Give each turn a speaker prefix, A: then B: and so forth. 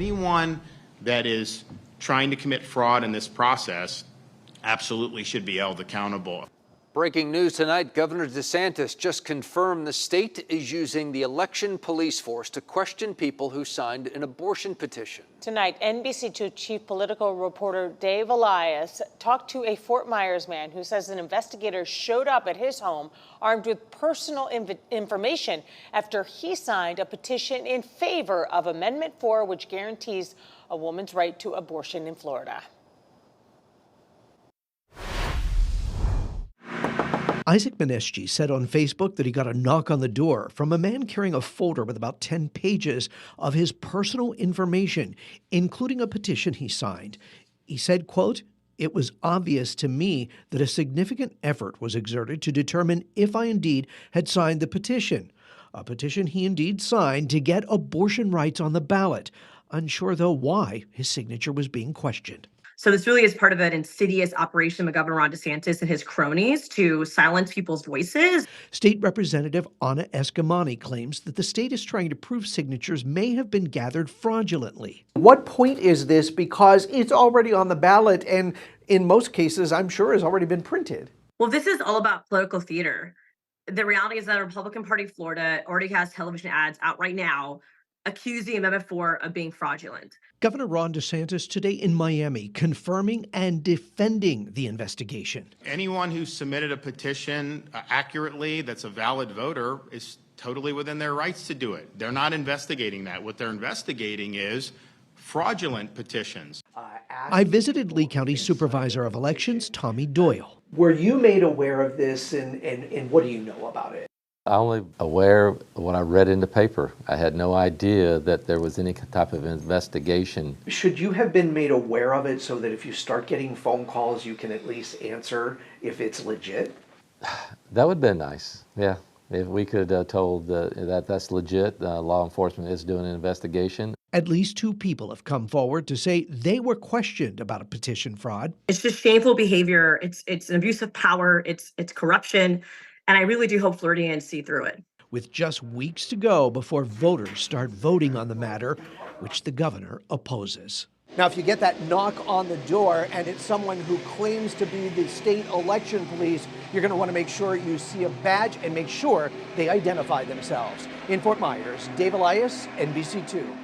A: Anyone that is trying to commit fraud in this process absolutely should be held accountable.
B: Breaking news tonight, Governor DeSantis just confirmed the state is using the election police force to question people who signed an abortion petition.
C: Tonight, NBC2 chief political reporter Dave Elias talked to a Fort Myers man who says an investigator showed up at his home armed with personal information after he signed a petition in favor of Amendment 4, which guarantees a woman's right to abortion in Florida.
D: Isaac Maneschi said on Facebook that he got a knock on the door from a man carrying a folder with about 10 pages of his personal information, including a petition he signed. He said, quote, "It was obvious to me that a significant effort was exerted to determine if I indeed had signed the petition. A petition he indeed signed to get abortion rights on the ballot. Unsure, though, why his signature was being questioned."
E: So this really is part of an insidious operation of Governor Ron DeSantis and his cronies to silence people's voices.
D: State Representative Anna Eskamani claims that the state is trying to prove signatures may have been gathered fraudulently.
F: What point is this? Because it's already on the ballot and in most cases, I'm sure, has already been printed.
E: Well, this is all about political theater. The reality is that the Republican Party of Florida already has television ads out right now accusing Amendment 4 of being fraudulent.
D: Governor Ron DeSantis today in Miami confirming and defending the investigation.
A: Anyone who submitted a petition accurately that's a valid voter is totally within their rights to do it. They're not investigating that. What they're investigating is fraudulent petitions.
D: I visited Lee County Supervisor of Elections, Tommy Doyle.
F: Were you made aware of this and what do you know about it?
G: I only aware when I read in the paper. I had no idea that there was any type of investigation.
F: Should you have been made aware of it so that if you start getting phone calls, you can at least answer if it's legit?
G: That would have been nice, yeah. If we could have told that that's legit, law enforcement is doing an investigation.
D: At least 2 people have come forward to say they were questioned about a petition fraud.
E: It's just shameful behavior. It's an abuse of power. It's corruption. And I really do hope Floridians see through it.
D: With just weeks to go before voters start voting on the matter, which the governor opposes.
F: Now, if you get that knock on the door and it's someone who claims to be the state election police, you're going to want to make sure you see a badge and make sure they identify themselves. In Fort Myers, Dave Elias, NBC2.